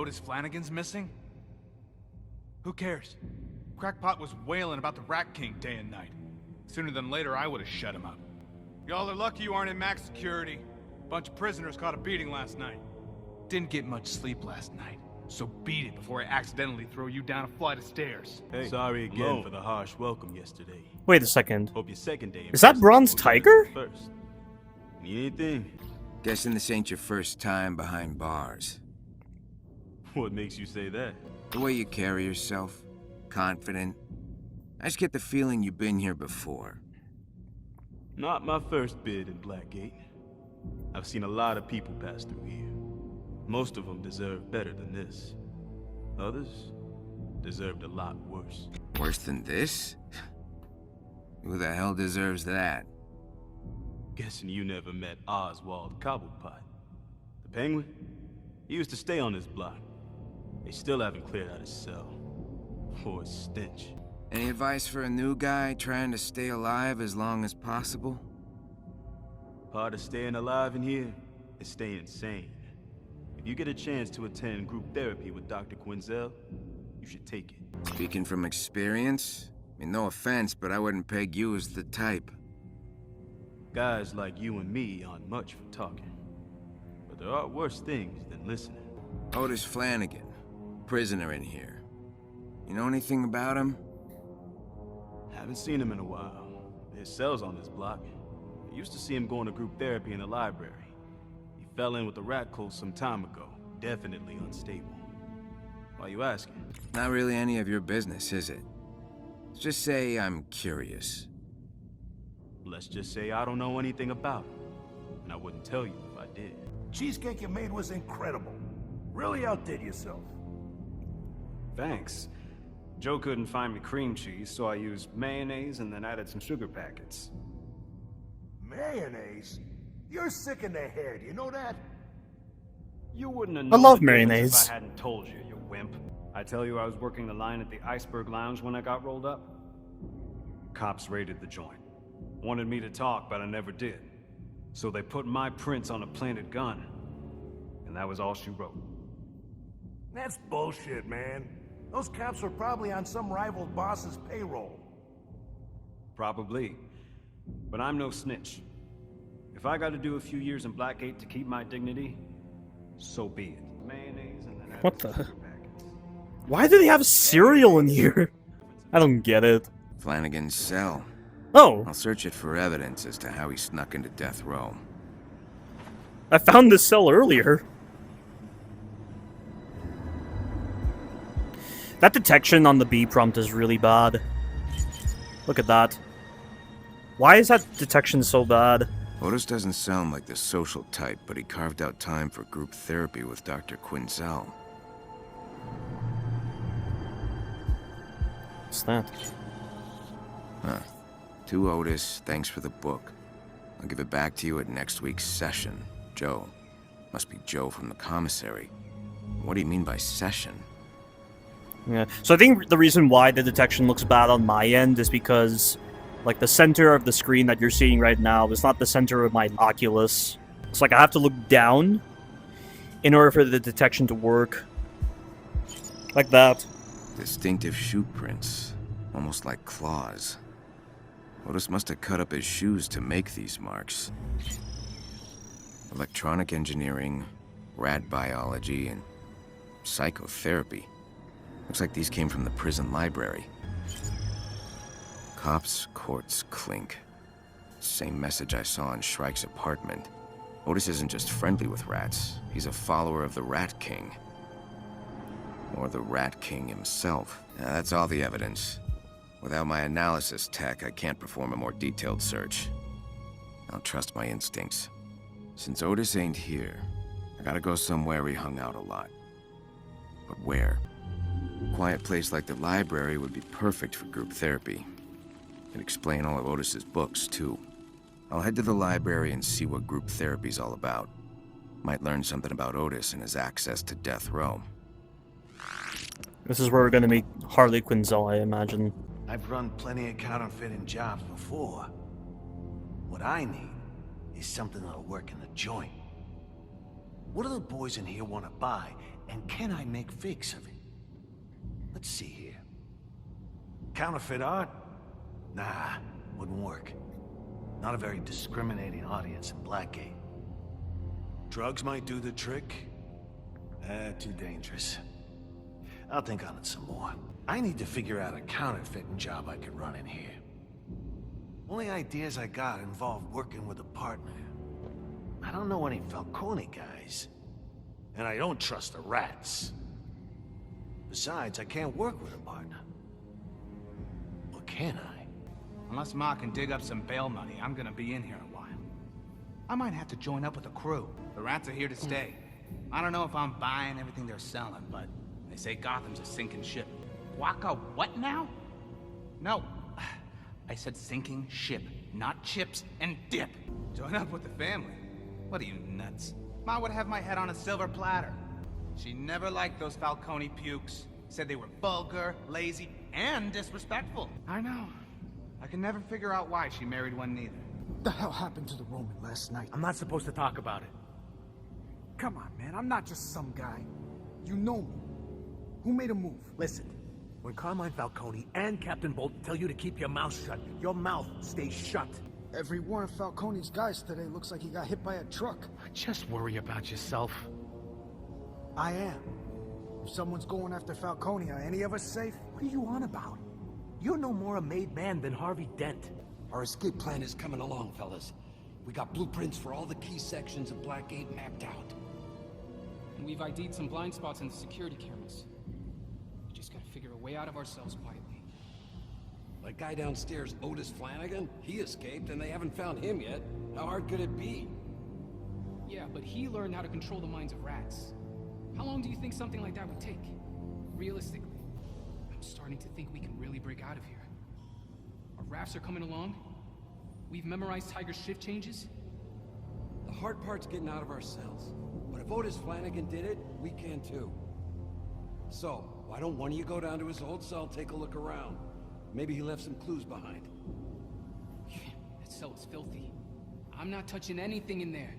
Otis Flanagan's missing? Who cares? Crackpot was wailing about the Rat King day and night. Sooner than later, I would have shut him up. Y'all are lucky you aren't in max security. Bunch of prisoners caught a beating last night. Didn't get much sleep last night, so beat it before I accidentally throw you down a flight of stairs. Hey, sorry again for the harsh welcome yesterday. Wait a second. Hope your second day. Is that Bronze Tiger? First. Need anything? Guessing this ain't your first time behind bars. What makes you say that? The way you carry yourself, confident. I just get the feeling you've been here before. Not my first bid in Blackgate. I've seen a lot of people pass through here. Most of them deserve better than this. Others deserved a lot worse. Worse than this? Who the hell deserves that? Guessing you never met Oswald Cobblepot. The Penguin? He used to stay on this block. They still haven't cleared out his cell. Or his stench. Any advice for a new guy trying to stay alive as long as possible? Part of staying alive in here is staying sane. If you get a chance to attend group therapy with Dr. Quinzel, you should take it. Speaking from experience? I mean, no offense, but I wouldn't peg you as the type. Guys like you and me aren't much for talking. But there are worse things than listening. Otis Flanagan, prisoner in here. You know anything about him? Haven't seen him in a while. His cell's on this block. I used to see him going to group therapy in the library. He fell in with the rat cult some time ago. Definitely unstable. Why you asking? Not really any of your business, is it? Let's just say I'm curious. Let's just say I don't know anything about him. And I wouldn't tell you if I did. Cheesecake you made was incredible. Really outdid yourself. Thanks. Joe couldn't find me cream cheese, so I used mayonnaise and then added some sugar packets. Mayonnaise? You're sick in the head, you know that? You wouldn't have I known love the difference mayonnaise. if I hadn't told you, you wimp. I tell you I was working the line at the Iceberg Lounge when I got rolled up. Cops raided the joint. Wanted me to talk, but I never did. So they put my prints on a planted gun. And that was all she wrote. That's bullshit, man. Those cops were probably on some rival boss's payroll. Probably. But I'm no snitch. If I gotta do a few years in Blackgate to keep my dignity, so be it. Mayonnaise and then add What some the? sugar packets. Why do they have cereal in here? I don't get it. Flanagan's cell. Oh, I'll search it for evidence as to how he snuck into death row. I found this cell earlier. That detection on the B prompt is really bad. Look at that. Why is that detection so bad? Otis doesn't sound like the social type, but he carved out time for group therapy with Dr. Quinzel. What's that? Huh. To Otis, thanks for the book. I'll give it back to you at next week's session. Joe. Must be Joe from the commissary. What do you mean by session? Yeah. So I think the reason why the detection looks bad on my end is because, like, the center of the screen that you're seeing right now is not the center of my Oculus. It's like I have to look down in order for the detection to work. Like that. Distinctive shoe prints. Almost like claws. Otis must have cut up his shoes to make these marks. Electronic engineering, rad biology, and psychotherapy. Looks like these came from the prison library. Cops, courts, clink. Same message I saw in Shrike's apartment. Otis isn't just friendly with rats, he's a follower of the Rat King. Or the Rat King himself. That's all the evidence. Without my analysis tech, I can't perform a more detailed search. I'll trust my instincts. Since Otis ain't here, I gotta go somewhere he hung out a lot. But where? A quiet place like the library would be perfect for group therapy. Could explain all of Otis's books, too. I'll head to the library and see what group therapy's all about. Might learn something about Otis and his access to death row. This is where we're gonna meet Harley Quinzel, I imagine. I've run plenty of counterfeiting jobs before. What I need is something that'll work in the joint. What do the boys in here want to buy, and can I make fakes of it? Let's see here. Counterfeit art? Nah, wouldn't work. Not a very discriminating audience in Blackgate. Drugs might do the trick. Too dangerous. I'll think on it some more. I need to figure out a counterfeiting job I could run in here. Only ideas I got involve working with a partner. I don't know any Falcone guys. And I don't trust the rats. Besides, I can't work with a partner. Or can I? Unless Ma can dig up some bail money, I'm gonna be in here a while. I might have to join up with the crew. The rats are here to stay. I don't know if I'm buying everything they're selling, but they say Gotham's a sinking ship. Waka what now? No, I said sinking ship, not chips and dip. Join up with the family? What are you, nuts? Ma would have my head on a silver platter. She never liked those Falcone pukes. Said they were vulgar, lazy, and disrespectful. I know. I can never figure out why she married one neither. What the hell happened to the Roman last night? I'm not supposed to talk about it. Come on, man. I'm not just some guy. You know me. Who made a move? Listen, when Carmine Falcone and Captain Bolt tell you to keep your mouth shut, your mouth stays shut. Every one of Falcone's guys today looks like he got hit by a truck. Just worry about yourself. I am. If someone's going after Falcone, are any of us safe? What are you on about? You're no more a made man than Harvey Dent. Our escape plan is coming along, fellas. We got blueprints for all the key sections of Blackgate mapped out. And we've ID'd some blind spots in the security cameras. We just gotta figure a way out of ourselves quietly. That guy downstairs, Otis Flanagan, he escaped and they haven't found him yet. How hard could it be? Yeah, but he learned how to control the minds of rats. How long do you think something like that would take? Realistically, I'm starting to think we can really break out of here. Our rafts are coming along. We've memorized Tiger's shift changes. The hard part's getting out of ourselves. But if Otis Flanagan did it, we can too. So, why don't one of you go down to his old cell, take a look around? Maybe he left some clues behind. That cell is filthy. I'm not touching anything in there.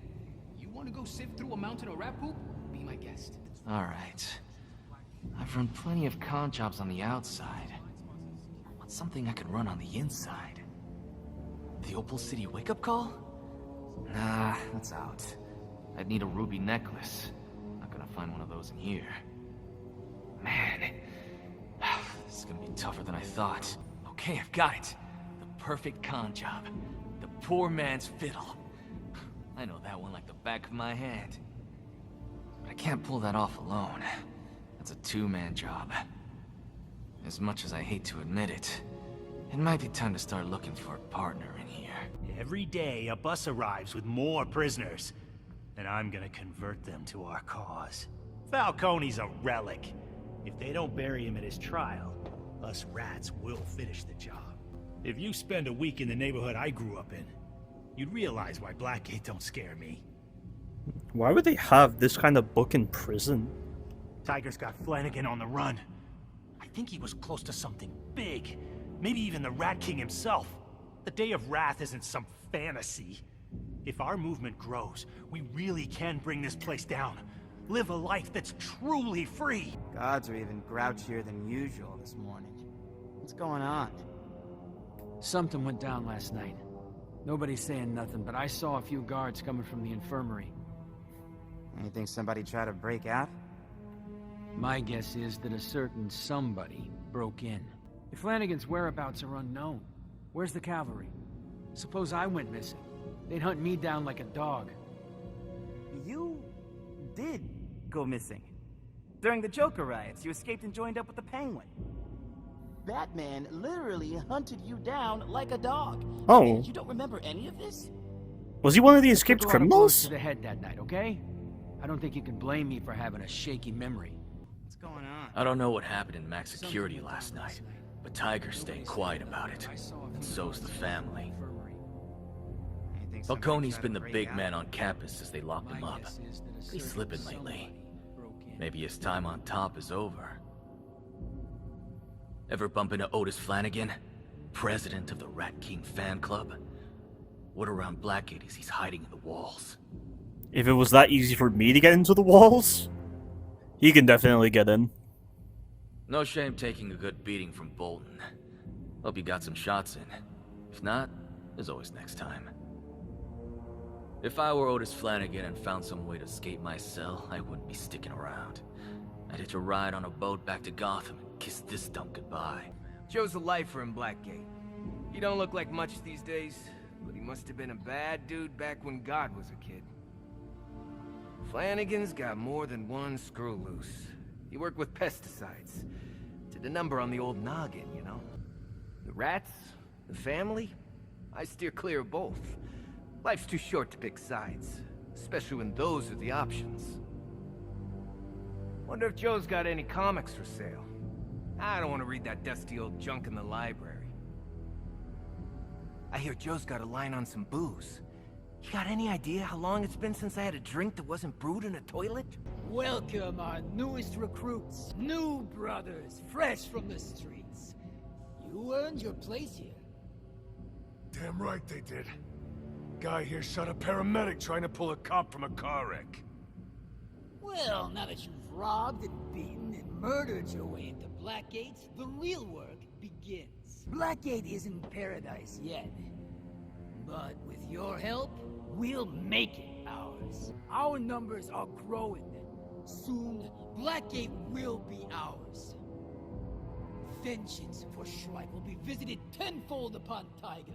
You want to go sift through a mountain of rat poop? Be my guest. Alright. I've run plenty of con jobs on the outside. What's something I could run on the inside? The Opal City wake-up call? Nah, that's out. I'd need a ruby necklace. Not gonna find one of those in here. Man, this is gonna be tougher than I thought. Okay, I've got it. The perfect con job. The poor man's fiddle. I know that one like the back of my hand. But I can't pull that off alone. That's a two-man job. As much as I hate to admit it, it might be time to start looking for a partner in here. Every day, a bus arrives with more prisoners, and I'm gonna convert them to our cause. Falcone's a relic. If they don't bury him at his trial, us rats will finish the job. If you spend a week in the neighborhood I grew up in, you'd realize why Blackgate don't scare me. Why would they have this kind of book in prison? Tiger's got Flanagan on the run. I think he was close to something big. Maybe even the Rat King himself. The Day of Wrath isn't some fantasy. If our movement grows, we really can bring this place down. Live a life that's truly free. Gods are even grouchier than usual this morning. What's going on? Something went down last night. Nobody's saying nothing, but I saw a few guards coming from the infirmary. You think somebody tried to break out? My guess is that a certain somebody broke in. If Flanagan's whereabouts are unknown, where's the cavalry? Suppose I went missing. They'd hunt me down like a dog. You did go missing. During the Joker riots, you escaped and joined up with the Penguin. Batman literally hunted you down like a dog. Oh. You don't remember any of this? Was he one of the escaped Took a lot of blows criminals? to the head that night, okay? I don't think you can blame me for having a shaky memory. What's going on? I don't know what happened in Max Security last night, but Tiger's staying quiet about it, and so's the family. Falcone's been the big man on campus since they locked him up. He's slipping lately. Maybe his time on top is over. Ever bump into Otis Flanagan, president of the Rat King fan club? Word around Blackgate is he's hiding in the walls. If it was that easy for me to get into the walls, he can definitely get in. No shame taking a good beating from Bolton. Hope you got some shots in. If not, there's always next time. If I were Otis Flanagan and found some way to escape my cell, I wouldn't be sticking around. I'd hitch a ride on a boat back to Gotham and kiss this dump goodbye. Joe's a lifer in Blackgate. He don't look like much these days, but he must have been a bad dude back when God was a kid. Flanagan's got more than one screw loose. He worked with pesticides. Did a number on the old noggin, you know? The rats, the family, I steer clear of both. Life's too short to pick sides, especially when those are the options. Wonder if Joe's got any comics for sale. I don't want to read that dusty old junk in the library. I hear Joe's got a line on some booze. You got any idea how long it's been since I had a drink that wasn't brewed in a toilet? Welcome our newest recruits, new brothers, fresh from the streets. You earned your place here. Damn right they did. Guy here shot a paramedic trying to pull a cop from a car wreck. Well, now that you've robbed and beaten and murdered your way into Blackgate, the real work begins. Blackgate isn't paradise yet. But with your help, we'll make it ours. Our numbers are growing. Soon, Blackgate will be ours. Vengeance for Shrike will be visited tenfold upon Tiger.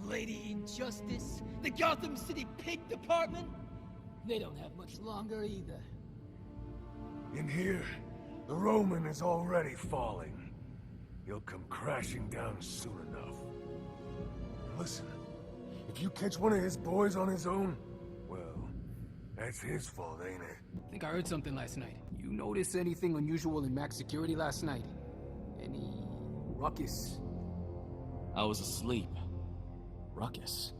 Lady Injustice, the Gotham City Pig Department, they don't have much longer either. In here, the Roman is already falling. He'll come crashing down soon enough. And listen, if you catch one of his boys on his own, well, that's his fault, ain't it? I think I heard something last night. You notice anything unusual in Max security last night? Any ruckus? I was asleep. Ruckus?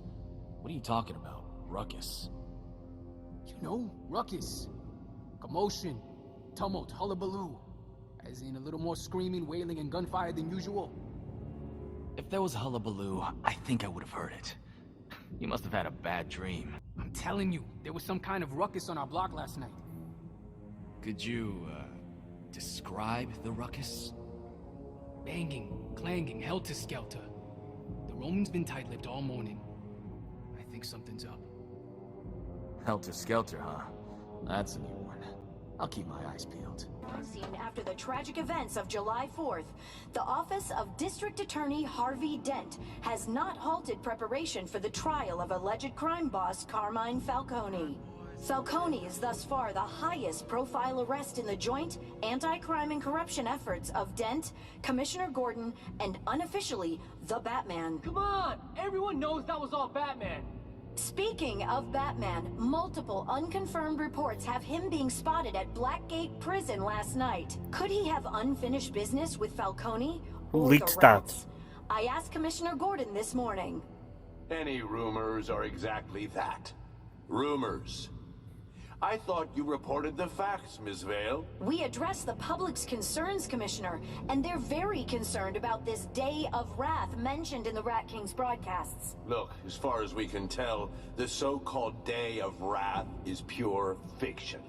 What are you talking about? Ruckus? You know, ruckus. Commotion, tumult, hullabaloo. As in a little more screaming, wailing, and gunfire than usual. If there was hullabaloo, I think I would have heard it. You must have had a bad dream. I'm telling you, there was some kind of ruckus on our block last night. Could you, describe the ruckus? Banging, clanging, helter-skelter. The Roman's been tight-lipped all morning. I think something's up. Helter-skelter, huh? That's a new one. I'll keep my eyes peeled. Scene after the tragic events of July 4th, the office of District Attorney Harvey Dent has not halted preparation for the trial of alleged crime boss Carmine Falcone. Falcone is thus far the highest profile arrest in the joint anti-crime and corruption efforts of Dent, Commissioner Gordon, and unofficially, the Batman. Come on! Everyone knows that was all Batman! Speaking of Batman, multiple unconfirmed reports have him being spotted at Blackgate Prison last night. Could he have unfinished business with Falcone? Who leaked that? I asked Commissioner Gordon this morning. Any rumors are exactly that. Rumors. I thought you reported the facts, Ms. Vale. We addressed the public's concerns, Commissioner, and they're very concerned about this Day of Wrath mentioned in the Rat King's broadcasts. Look, as far as we can tell, the so-called Day of Wrath is pure fiction.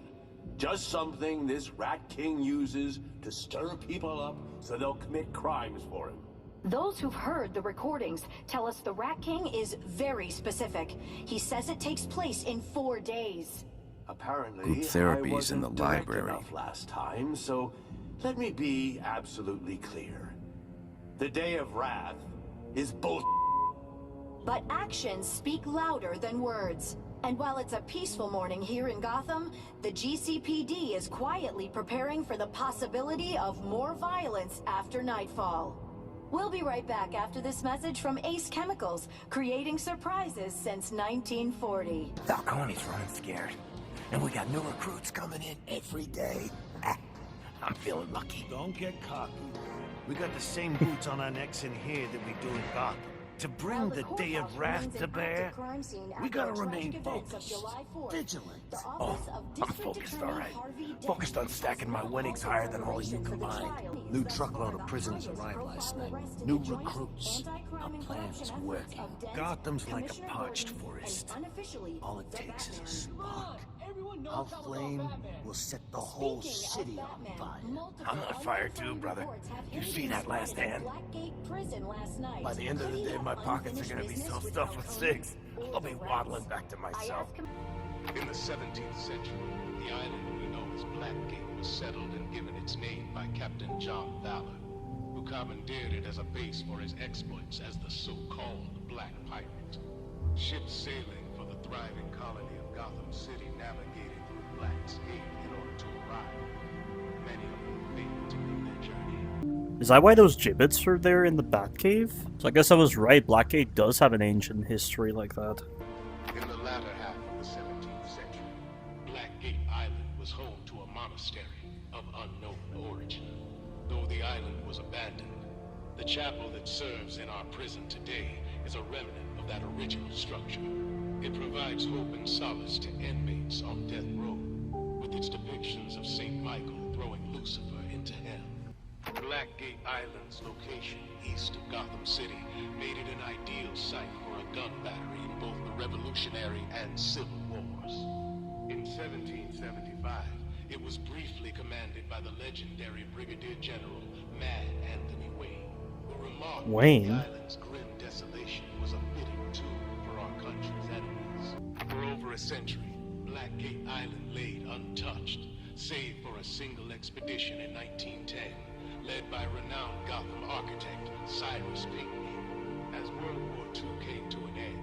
Just something this Rat King uses to stir people up so they'll commit crimes for him. Those who've heard the recordings tell us the Rat King is very specific. He says it takes place in 4 days. Apparently, Group therapy's in the I wasn't direct library. enough last time, so let me be absolutely clear. The Day of Wrath is bull. But actions speak louder than words. And while it's a peaceful morning here in Gotham, the GCPD is quietly preparing for the possibility of more violence after nightfall. We'll be right back after this message from Ace Chemicals, creating surprises since 1940. Falcone's running scared. And we got new recruits coming in every day. I'm feeling lucky. Don't get cocky. We got the same boots on our necks in here that we do in Gotham. To bring the Day of Wrath to bear, we gotta remain focused, vigilant. Oh, I'm focused, all right. Focused on stacking my winnings higher than all of you combined. New truckload of prisoners arrived last night. New recruits. Our plan is working. Gotham's like a parched forest. All it takes is a spark. Our flame will set the whole city on fire. I'm on fire too, brother. You see that last hand? By the end of the day, my pockets are gonna be so stuffed with cigs, I'll be waddling back to myself. In the 17th century, the island we know as Blackgate was settled and given its name by Captain John Valor, who commandeered it as a base for his exploits as the so-called Black Pirate. Ships sailing for the thriving colony of Gotham City navigated through Black's Gate in order to arrive. Many of them failed to make their journey. Is that why those gibbets are there in the Batcave? So I guess I was right, Blackgate does have an ancient history like that. In the latter half of the 17th century, Blackgate Island was home to a monastery of unknown origin. Though the island was abandoned, the chapel that serves in our prison today is a remnant of that original structure. It provides hope and solace to inmates on death row, with its depictions of St. Michael throwing Lucifer into hell. Blackgate Island's location east of Gotham City made it an ideal site for a gun battery in both the Revolutionary and Civil Wars. In 1775, it was briefly commanded by the legendary Brigadier General Mad Anthony Wayne. The remark of the island's grim desolation was a fitting tune for our country's enemies. For over a century, Blackgate Island laid untouched, save for a single expedition in 1910, led by renowned Gotham architect Cyrus Pinckney. As World War II came to an end,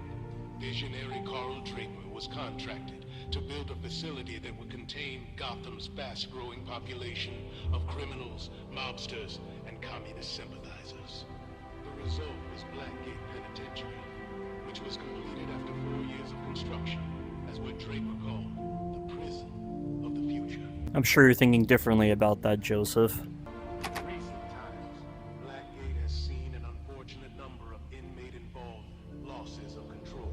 visionary Carl Draper was contracted to build a facility that would contain Gotham's fast-growing population of criminals, mobsters, and communist sympathizers. The result was Blackgate Penitentiary, which was completed after 4 years of construction, as what Draper called the prison of the future. I'm sure you're thinking differently about that, Joseph. In recent times, Blackgate has seen an unfortunate number of inmate-involved losses of control,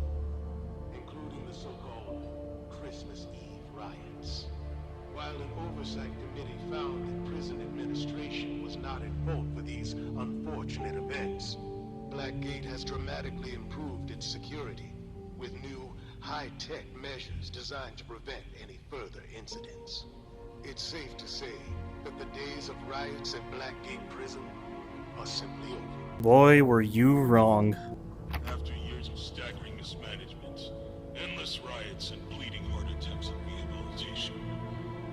including the so-called Christmas Eve riots. While an oversight committee found that prison administration was not at fault for these unfortunate events, Blackgate has dramatically improved its security with new, high-tech measures designed to prevent any further incidents. It's safe to say that the days of riots at Blackgate Prison are simply over. Boy, were you wrong. After years of staggering mismanagement, endless riots, and bleeding heart attempts at rehabilitation,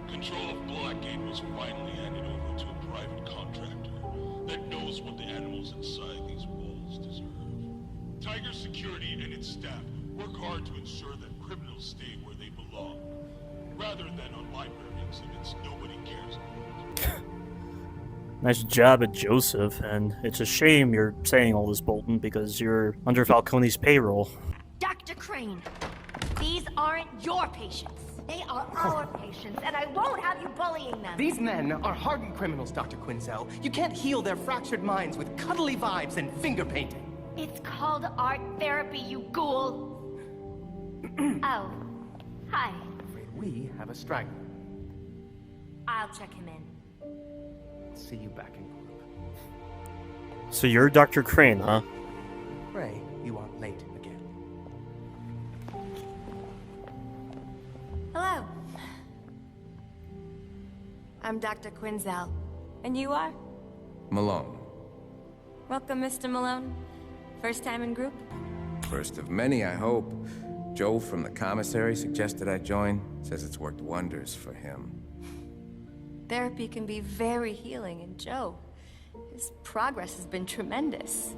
control of Blackgate was finally handed over to a private contractor that knows what the animals inside these walls deserve. Tiger Security and its staff work hard to ensure that criminals stay where they belong, rather than on library exhibits nobody cares about. Nice job at Joseph, and it's a shame you're saying all this, Bolton, because you're under Falcone's payroll. Dr. Crane, these aren't your patients. They are our patients, and I won't have you bullying them. These men are hardened criminals, Dr. Quinzel. You can't heal their fractured minds with cuddly vibes and finger painting. It's called art therapy, you ghoul. Oh, hi. We have a straggler. I'll check him in. See you back in group. So you're Dr. Crane, huh? Ray, you aren't late again. Hello. I'm Dr. Quinzel. And you are? Malone. Welcome, Mr. Malone. First time in group? First of many, I hope. Joe from the commissary suggested I join. Says it's worked wonders for him. Therapy can be very healing, and Joe, his progress has been tremendous.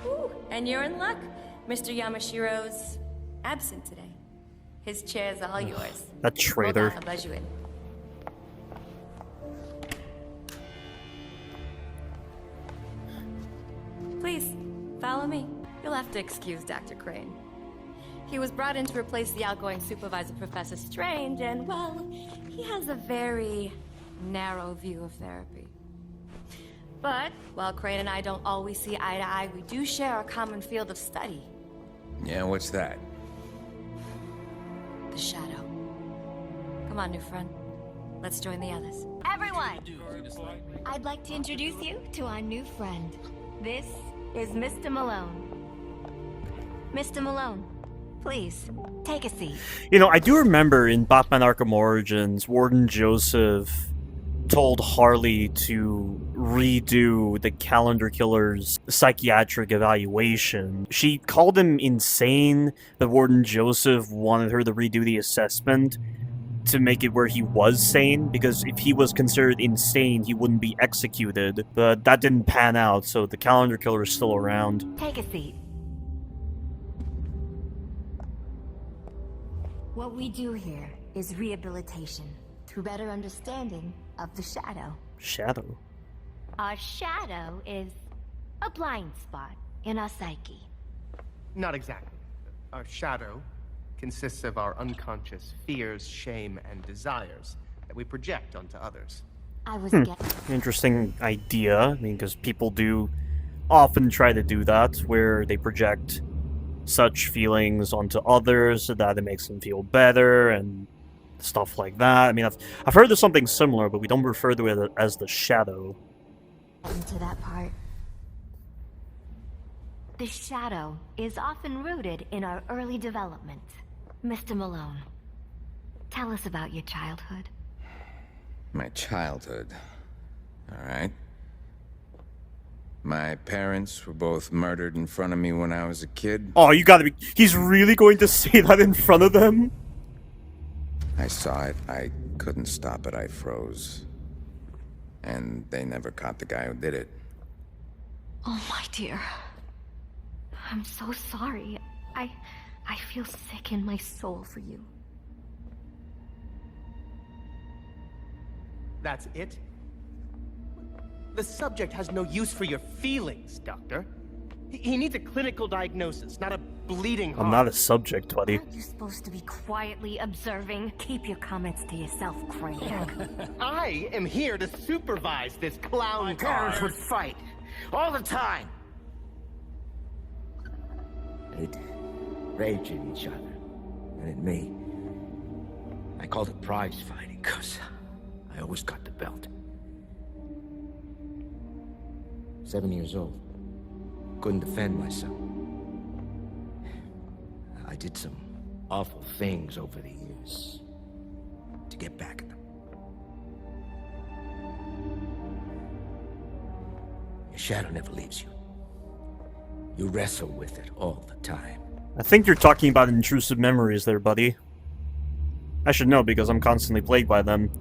Ooh, and you're in luck. Mr. Yamashiro's absent today. His chair's all yours. That traitor. Hold on, I'll buzz you in. Please, follow me. You'll have to excuse Dr. Crane. He was brought in to replace the outgoing supervisor, Professor Strange, and, well, he has a very narrow view of therapy. But while Crane and I don't always see eye to eye, we do share a common field of study. Yeah, what's that? The Shadow. Come on, new friend. Let's join the others. Everyone! I'd like to introduce you to our new friend. This is Mr. Malone. Mr. Malone, please, take a seat. You know, I do remember in Batman Arkham Origins, Warden Joseph told Harley to redo the Calendar Killer's psychiatric evaluation. She called him insane, but Warden Joseph wanted her to redo the assessment to make it where he was sane, because if he was considered insane, he wouldn't be executed. But that didn't pan out, so the Calendar Killer is still around. Take a seat. What we do here is rehabilitation through better understanding of the shadow. Shadow? Our shadow is a blind spot in our psyche. Not exactly. Our shadow consists of our unconscious fears, shame, and desires that we project onto others. I was Interesting idea. I mean, because people do often try to do that, where they project such feelings onto others so that it makes them feel better and stuff like that. I mean, I've heard of something similar, but we don't refer to it as the shadow. Into that part. The shadow is often rooted in our early development. Mr. Malone, tell us about your childhood. My childhood. Alright. My parents were both murdered in front of me when I was a kid. Oh, you gotta be... He's really going to say that in front of them? I saw it. I couldn't stop it. I froze. And they never caught the guy who did it. Oh, my dear. I'm so sorry. I feel sick in my soul for you. That's it? The subject has no use for your feelings, Doctor. He needs a clinical diagnosis, not a bleeding heart. I'm not a subject, buddy. Aren't you supposed to be quietly observing? Keep your comments to yourself, Crane. I am here to supervise this clown My car. parents would fight all the time. They'd rage at each other and at me. I called it prize fighting because I always got the belt. 7 years old. Couldn't defend myself. I did some awful things over the years to get back at them. Your shadow never leaves you. You wrestle with it all the time. I think you're talking about intrusive memories there, buddy. I should know because I'm constantly plagued by them.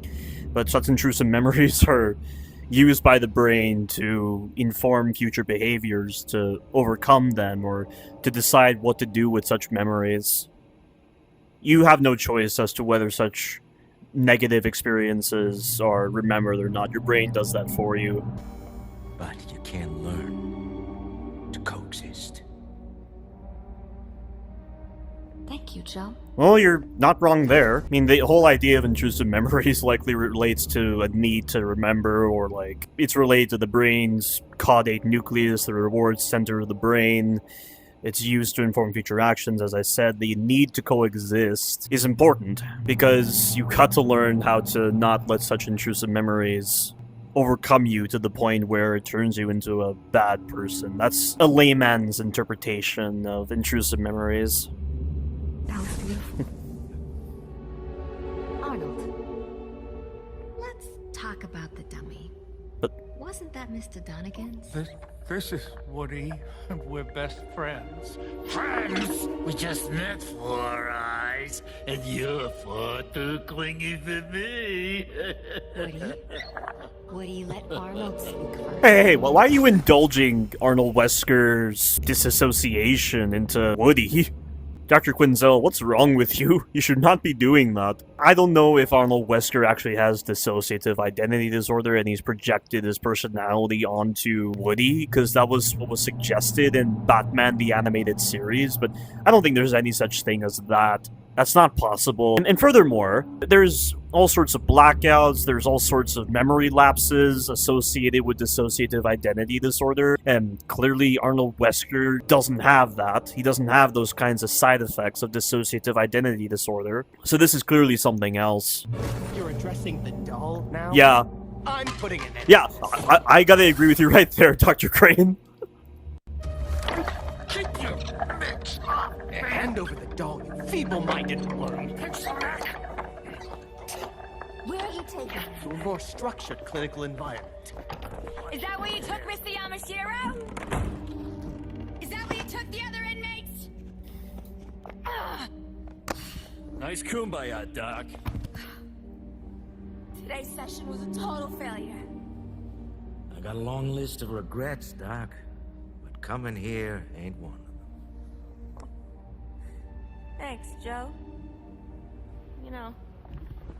But such intrusive memories are used by the brain to inform future behaviors, to overcome them, or to decide what to do with such memories. You have no choice as to whether such negative experiences are remembered or not. Your brain does that for you. But you can learn to coexist. Thank you, Joe. Well, you're not wrong there. I mean, the whole idea of intrusive memories likely relates to a need to remember, or like, it's related to the brain's caudate nucleus, the reward center of the brain. It's used to inform future actions. As I said, the need to coexist is important, because you got to learn how to not let such intrusive memories overcome you to the point where it turns you into a bad person. That's a layman's interpretation of intrusive memories. That was beautiful. Arnold, let's talk about the dummy. But wasn't that Mr. Donegan's? This is Woody, and we're best friends. Friends? We just met 4 eyes, and you're far too clingy for me. Woody, let Arnold speak first. Hey, well, why are you indulging Arnold Wesker's disassociation into Woody? Dr. Quinzel, what's wrong with you? You should not be doing that. I don't know if Arnold Wesker actually has dissociative identity disorder and he's projected his personality onto Woody, because that was what was suggested in Batman the Animated Series, but I don't think there's any such thing as that. That's not possible. And furthermore, there's all sorts of blackouts, there's all sorts of memory lapses associated with dissociative identity disorder, and clearly Arnold Wesker doesn't have that. He doesn't have those kinds of side effects of dissociative identity disorder. So this is clearly something else. You're addressing the doll now? Yeah. I'm putting it in. Yeah, I gotta agree with you right there, Dr. Crane. Hand over the doll, you feeble-minded blood. Where are you taking us? To a more structured clinical environment. Is that where you took Mr. Yamashiro? Is that where you took the other inmates? Nice kumbaya, Doc. Today's session was a total failure. I got a long list of regrets, Doc. But coming here ain't one. Thanks, Joe. You know,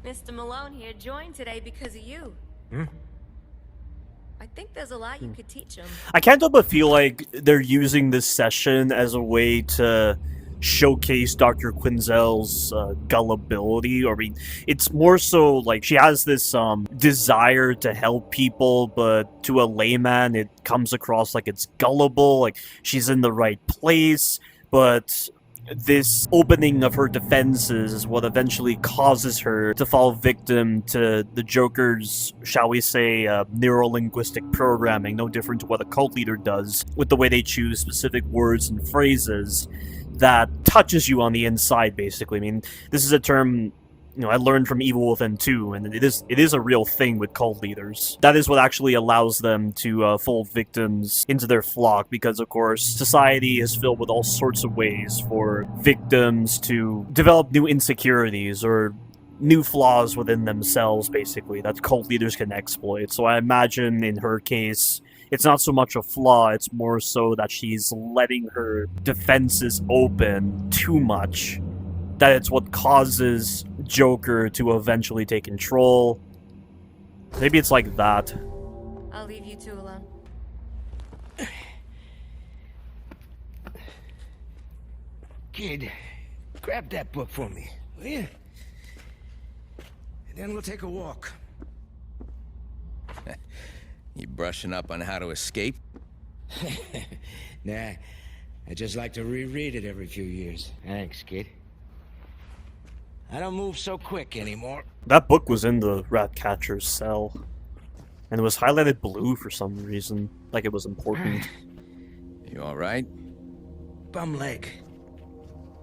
Mr. Malone here joined today because of you. I think there's a lot you could teach him. I can't help but feel like they're using this session as a way to showcase Dr. Quinzel's gullibility. Or, I mean, it's more so like she has this desire to help people, but to a layman it comes across like it's gullible, like she's in the right place, but this opening of her defenses is what eventually causes her to fall victim to the Joker's, shall we say, neuro-linguistic programming, no different to what a cult leader does, with the way they choose specific words and phrases that touches you on the inside, basically. I mean, this is a term, you know, I learned from Evil Within 2, and it is a real thing with cult leaders. That is what actually allows them to fold victims into their flock, because, of course, society is filled with all sorts of ways for victims to develop new insecurities or new flaws within themselves, basically, that cult leaders can exploit. So I imagine in her case, it's not so much a flaw, it's more so that she's letting her defenses open too much. That it's what causes Joker to eventually take control. Maybe it's like that. I'll leave you two alone. Kid, grab that book for me, will you? And then we'll take a walk. You brushing up on how to escape? Nah, I just like to reread it every few years. Thanks, kid. I don't move so quick anymore. That book was in the Ratcatcher's cell. And it was highlighted blue for some reason. Like it was important. You alright? Bum leg.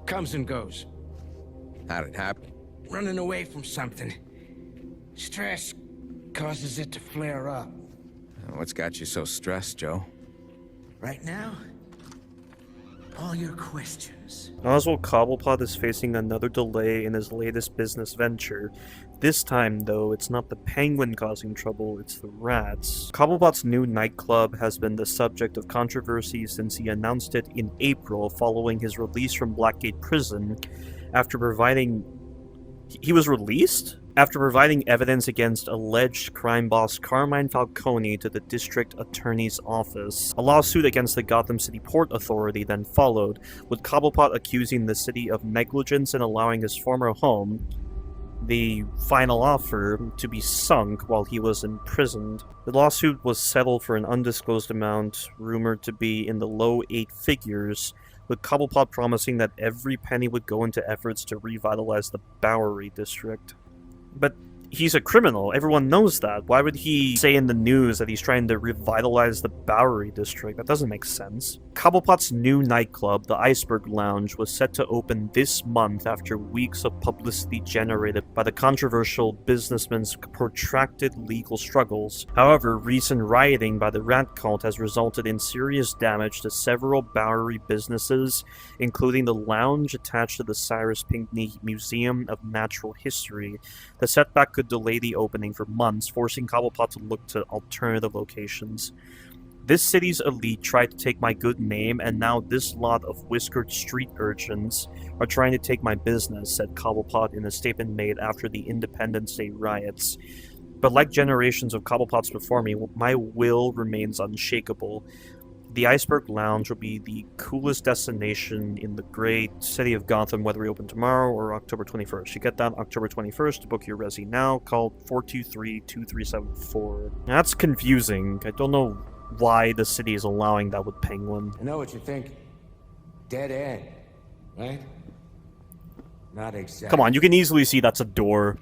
Comes and goes. How'd it happen? Running away from something. Stress causes it to flare up. What's got you so stressed, Joe? Right now, all your questions. Oswald Cobblepot is facing another delay in his latest business venture. This time, though, it's not the Penguin causing trouble, it's the rats. Cobblepot's new nightclub has been the subject of controversy since he announced it in April following his release from Blackgate Prison after providing... He was released? After providing evidence against alleged crime boss Carmine Falcone to the district attorney's office. A lawsuit against the Gotham City Port Authority then followed, with Cobblepot accusing the city of negligence in allowing his former home, the final offer, to be sunk while he was imprisoned. The lawsuit was settled for an undisclosed amount, rumored to be in the low 8 figures, with Cobblepot promising that every penny would go into efforts to revitalize the Bowery district. But he's a criminal. Everyone knows that. Why would he say in the news that he's trying to revitalize the Bowery district? That doesn't make sense. Cobblepot's new nightclub, the Iceberg Lounge, was set to open this month after weeks of publicity generated by the controversial businessman's protracted legal struggles. However, recent rioting by the Rat Cult has resulted in serious damage to several Bowery businesses, including the lounge attached to the Cyrus Pinckney Museum of Natural History. The setback could delay the opening for months, forcing Cobblepot to look to alternative locations. This city's elite tried to take my good name, and now this lot of whiskered street urchins are trying to take my business, said Cobblepot in a statement made after the Independence Day riots. But like generations of Cobblepots before me, my will remains unshakable. The Iceberg Lounge will be the coolest destination in the great city of Gotham, whether we open tomorrow or October 21st. You get that October 21st to book your resi now. Call 423-2374. That's confusing. I don't know why the city is allowing that with Penguin. I know what you think. Dead end, right? Not exactly. Come on, you can easily see that's a door.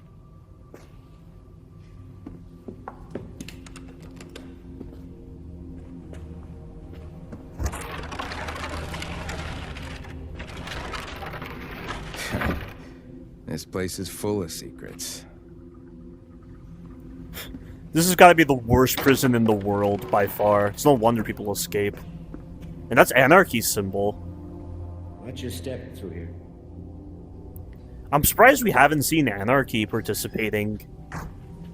This place is full of secrets. This has got to be the worst prison in the world, by far. It's no wonder people escape. And that's Anarchy's symbol. Watch your step through here. I'm surprised we haven't seen Anarchy participating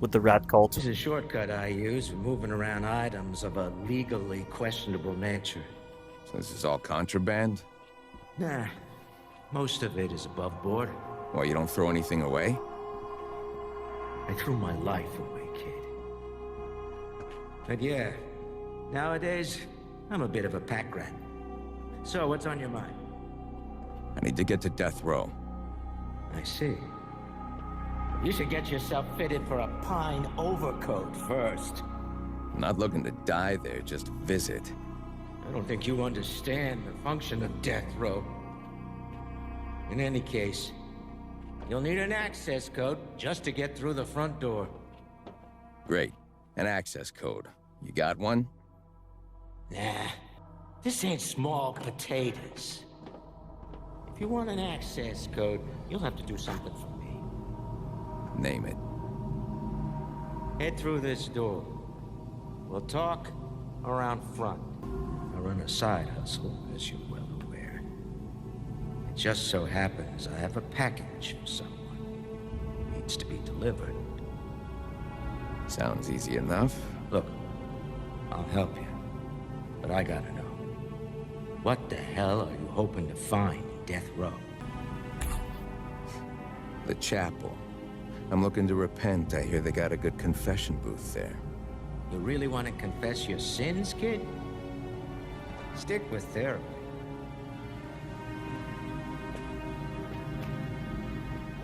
with the rat cult. This is a shortcut I use for moving around items of a legally questionable nature. So this is all contraband? Nah, most of it is above board. Well, you don't throw anything away? I threw my life away, kid. But yeah, nowadays, I'm a bit of a pack rat. So, what's on your mind? I need to get to death row. I see. You should get yourself fitted for a pine overcoat first. I'm not looking to die there, just visit. I don't think you understand the function of death row. In any case, you'll need an access code just to get through the front door. Great. An access code. You got one? Nah. This ain't small potatoes. If you want an access code, you'll have to do something for me. Name it. Head through this door. We'll talk around front. I run a side hustle, as you're well aware. It just so happens I have a package for someone. Needs to be delivered. Sounds easy enough. Look, I'll help you. But I gotta know. What the hell are you hoping to find in Death Row? The chapel. I'm looking to repent. I hear they got a good confession booth there. You really want to confess your sins, kid? Stick with therapy.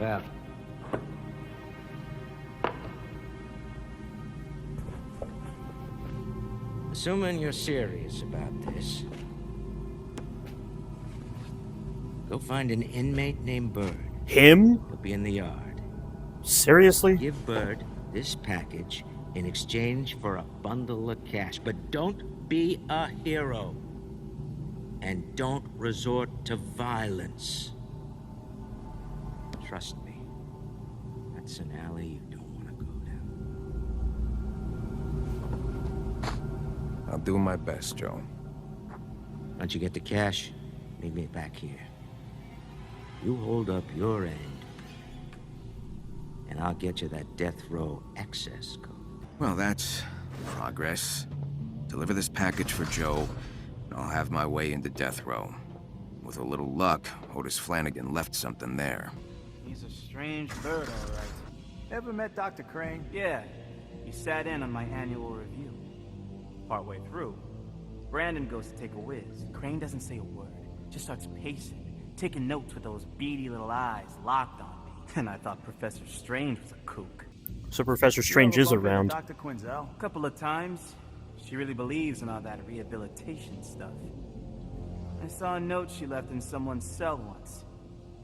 Well. Assuming you're serious about this, go find an inmate named Bird. Him? He'll be in the yard. Seriously? Give Bird this package in exchange for a bundle of cash. But don't be a hero. And don't resort to violence. Trust me. That's an alley you don't want to go down. I'll do my best, Joe. Once you get the cash, meet me back here. You hold up your end, and I'll get you that death row access code. Well, that's progress. Deliver this package for Joe, and I'll have my way into death row. With a little luck, Otis Flanagan left something there. He's a strange bird, all right. Ever met Dr. Crane? Yeah. He sat in on my annual review. Partway through, Brandon goes to take a whiz. Crane doesn't say a word, just starts pacing, taking notes with those beady little eyes locked on me. And I thought Professor Strange was a kook. So Professor Strange is around. Dr. Quinzel, a couple of times. She really believes in all that rehabilitation stuff. I saw a note she left in someone's cell once.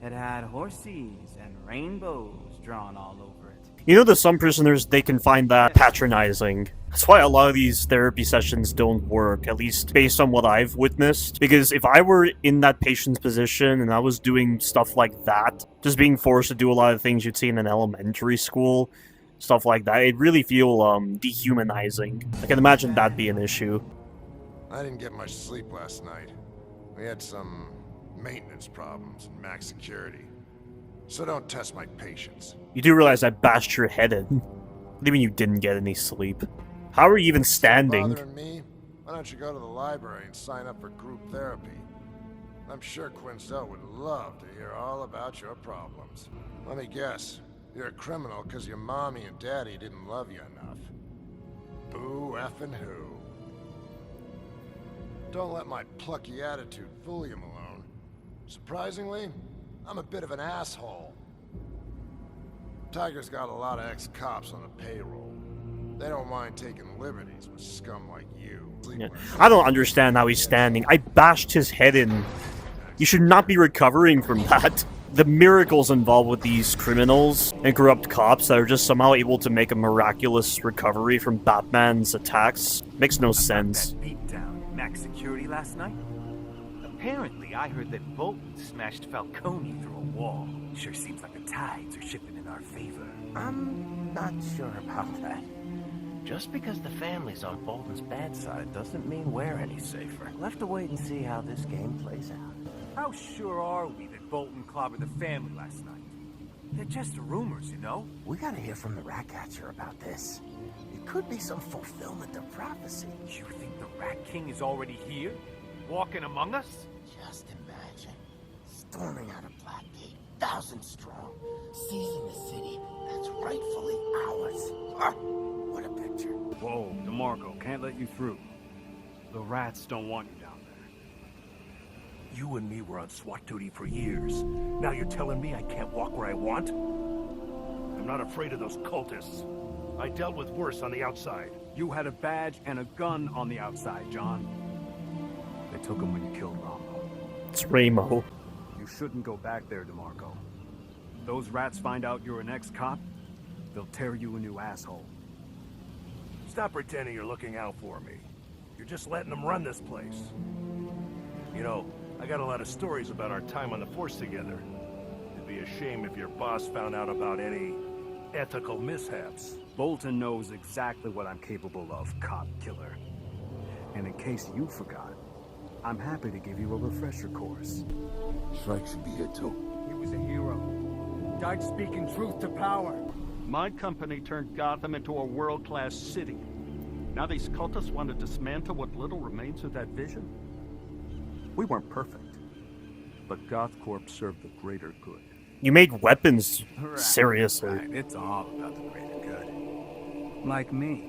It had horses and rainbows drawn all over it. You know, there's some prisoners, they can find that patronizing. That's why a lot of these therapy sessions don't work, at least based on what I've witnessed. Because if I were in that patient's position and I was doing stuff like that, just being forced to do a lot of things you'd see in an elementary school, stuff like that, it'd really feel dehumanizing. I can imagine that'd be an issue. I didn't get much sleep last night. We had some maintenance problems and max security. So don't test my patience. You do realize I bashed your head in. What do you mean you didn't get any sleep? How are you even standing? Bothering me? Why don't you go to the library and sign up for group therapy? I'm sure Quinzel would love to hear all about your problems. Let me guess. You're a criminal because your mommy and daddy didn't love you enough. Boo effing who? Don't let my plucky attitude fool you, Malone. Surprisingly, I'm a bit of an asshole. Tiger's got a lot of ex-cops on the payroll. They don't mind taking liberties with scum like you. Yeah. I don't understand how he's standing. I bashed his head in. You should not be recovering from that. The miracles involved with these criminals and corrupt cops that are just somehow able to make a miraculous recovery from Batman's attacks makes no sense. That beatdown in Max Security last night? Apparently, I heard that Bolton smashed Falcone through a wall. Sure seems like the tides are shifting in our favor. I'm not sure about that. Just because the family's on Bolton's bad side doesn't mean we're any safer. We'll have to wait and see how this game plays out. How sure are we that Bolton clobbered the family last night? They're just rumors, you know? We gotta hear from the Ratcatcher about this. It could be some fulfillment of prophecy. You think the Rat King is already here? Walking among us? Just imagine. Storming out of Blackgate, thousands strong, seizing the city that's rightfully ours. What a picture. Whoa, DeMarco, can't let you through. The rats don't want you down there. You and me were on SWAT duty for years. Now you're telling me I can't walk where I want? I'm not afraid of those cultists. I dealt with worse on the outside. You had a badge and a gun on the outside, John. They took him when you killed Ramo. It's Ramo. You shouldn't go back there, DeMarco. Those rats find out you're an ex-cop, they'll tear you a new asshole. Stop pretending you're looking out for me. You're just letting them run this place. You know, I got a lot of stories about our time on the force together. It'd be a shame if your boss found out about any ethical mishaps. Bolton knows exactly what I'm capable of, cop killer. And in case you forgot, I'm happy to give you a refresher course. Shrike should be here too. He was a hero. Died speaking truth to power. My company turned Gotham into a world-class city. Now these cultists want to dismantle what little remains of that vision? We weren't perfect, but GothCorp served the greater good. You made weapons, Right, seriously. right. It's all about the greater good. Like me.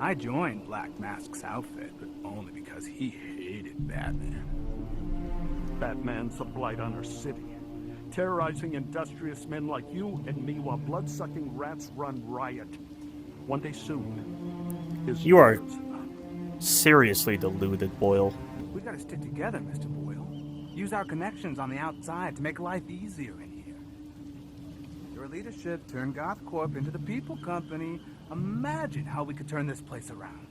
I joined Black Mask's outfit, but only because he hated Batman. Batman's a blight on our city, terrorizing industrious men like you and me while blood-sucking rats run riot. One day soon, his You are seriously deluded, Boyle. We gotta stick together, Mr. Boyle. Use our connections on the outside to make life easier in here. Your leadership turned GothCorp into the People Company. Imagine how we could turn this place around.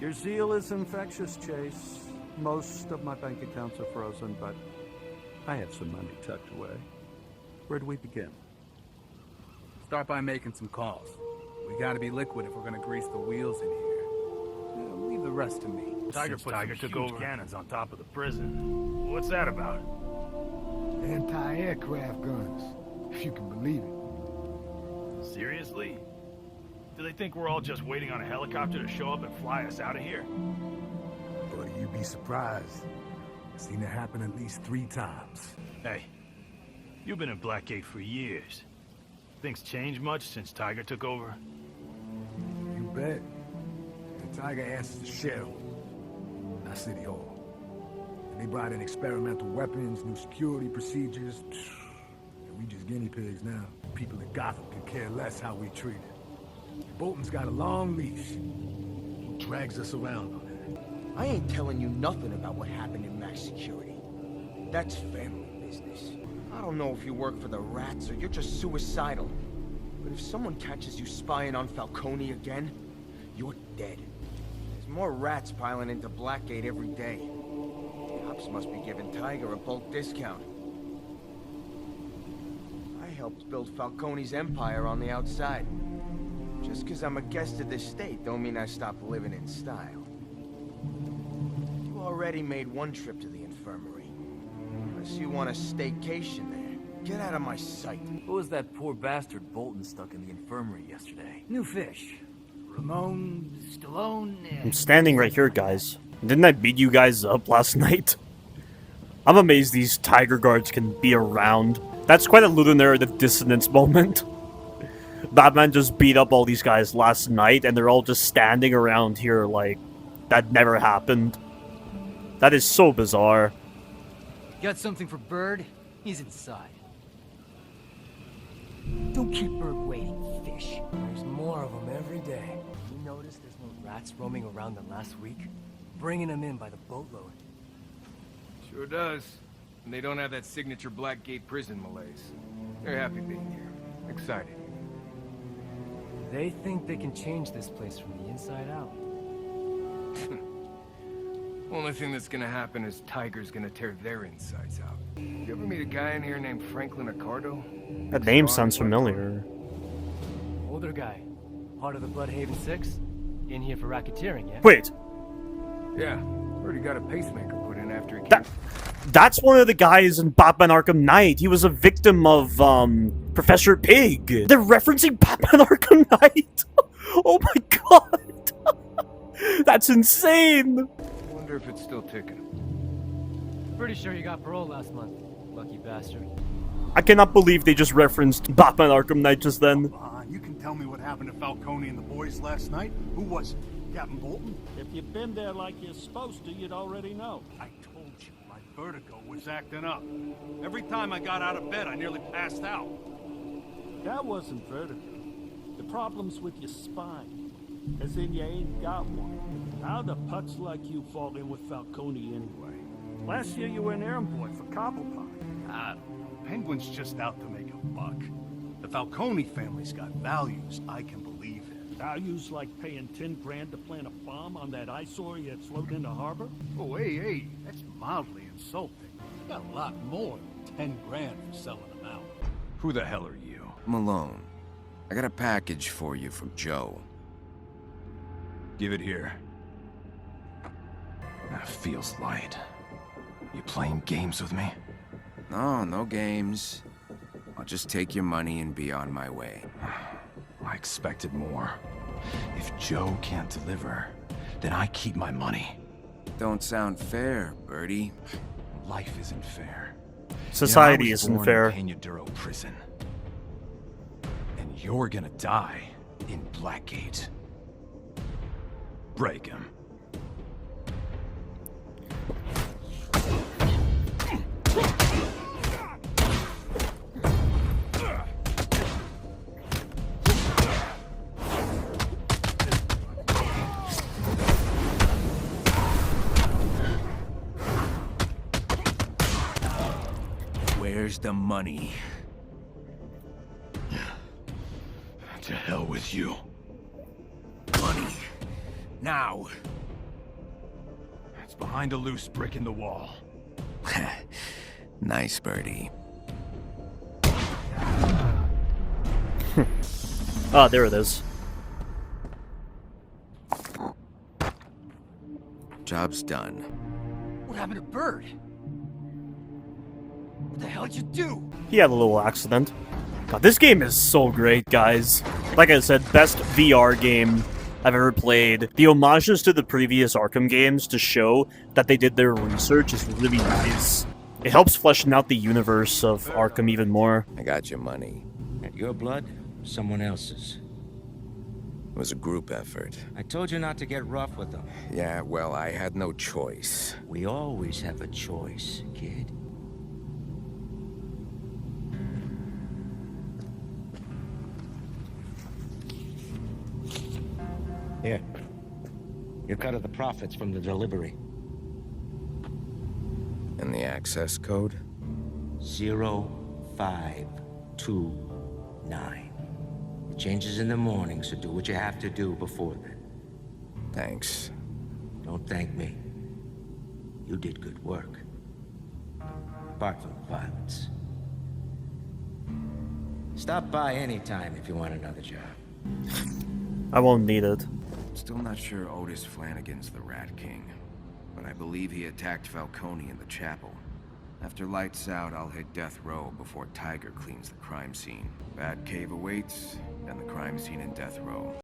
Your zeal is infectious, Chase. Most of my bank accounts are frozen, but I have some money tucked away. Where do we begin? Start by making some calls. We gotta be liquid if we're gonna grease the wheels in here. Leave the rest to me. Tiger took over cannons on top of the prison. What's that about? Anti-aircraft guns, if you can believe it. Seriously? Do they think we're all just waiting on a helicopter to show up and fly us out of here? Buddy, you'd be surprised. I've seen it happen at least 3 times. Hey, you've been in Blackgate for years. Things changed much since Tiger took over? You bet. The Tiger answers the sheriff, not City Hall. And they brought in experimental weapons, new security procedures. And we just guinea pigs now. People in Gotham can care less how we treat it. Bolton's got a long leash. He drags us around on it. I ain't telling you nothing about what happened in Max Security. That's family business. I don't know if you work for the rats or you're just suicidal. But if someone catches you spying on Falcone again, you're dead. There's more rats piling into Blackgate every day. The cops must be giving Tiger a bulk discount. I helped build Falcone's empire on the outside. Just because I'm a guest of this state don't mean I stop living in style. You already made one trip to the infirmary. Unless you want a staycation there. Get out of my sight. Who was that poor bastard Bolton stuck in the infirmary yesterday? New fish. Ramon Stallone. I'm standing right here, guys. Didn't I beat you guys up last night? I'm amazed these Tiger Guards can be around. That's quite a little narrative dissonance moment. Batman just beat up all these guys last night, and they're all just standing around here like that never happened. That is so bizarre. Got something for Bird? He's inside. Don't keep Bird waiting, fish. There's more of them every day. You notice there's more rats roaming around than last week? Bringing them in by the boatload. Sure does. And they don't have that signature Blackgate prison malaise. They're happy being here. Excited. They think they can change this place from the inside out. Only thing that's gonna happen is Tiger's gonna tear their insides out. You ever meet a guy in here named Franklin Accardo? That name sounds familiar. Older guy. Part of the Bloodhaven Six? In here for racketeering, yeah? Wait. Yeah. Already got a pacemaker put in after he That's one of the guys in Batman Arkham Knight. He was a victim of, Professor Pig. They're referencing Batman Arkham Knight. Oh my god. That's insane. I wonder if it's still ticking. Pretty sure you got parole last month. Lucky bastard. I cannot believe they just referenced Batman Arkham Knight just then. You can tell me what happened to Falcone and the boys last night? Who was it? Captain Bolton? If you'd been there like you're supposed to, you'd already know. I told you, my vertigo was acting up. Every time I got out of bed, I nearly passed out. That wasn't vertigo. The problem's with your spine. As in you ain't got one. How the putz like you fall in with Falcone anyway? Last year you were an errand boy for Cobblepot. Penguin's just out to make a buck. The Falcone family's got values I can believe in. Values like paying 10 grand to plant a bomb on that eyesore you had floating in the harbor? Oh, hey, that's mildly insulting. You got a lot more than 10 grand for selling them out. Who the hell are you? Malone. I got a package for you from Joe. Give it here. That feels light. You playing games with me? No, no games. I'll just take your money and be on my way. I expected more. If Joe can't deliver, then I keep my money. Don't sound fair, Birdie. Life isn't fair. Society you know, I was isn't born fair. in Peña Duro prison. And you're gonna die in Blackgate. Break him. Where's the money? To hell with you. Money. Now. It's behind a loose brick in the wall. Nice, Birdie. Ah, there it is. Job's done. What happened to Bird? What the hell did you do? He had a little accident. God, this game is so great, guys. Like I said, best VR game I've ever played. The homages to the previous Arkham games to show that they did their research is really nice. It helps fleshing out the universe of Arkham even more. I got your money. At your blood, someone else's. It was a group effort. I told you not to get rough with them. Yeah, well, I had no choice. We always have a choice, kid. Here. Your cut of the profits from the delivery. And the access code? 0529. It changes in the morning, so do what you have to do before then. Thanks. Don't thank me. You did good work. Apart from the violence. Stop by anytime if you want another job. I won't need it. Still not sure Otis Flanagan's the Rat King, but I believe he attacked Falcone in the chapel. After lights out, I'll hit death row before Tiger cleans the crime scene. Batcave awaits, and the crime scene in death row.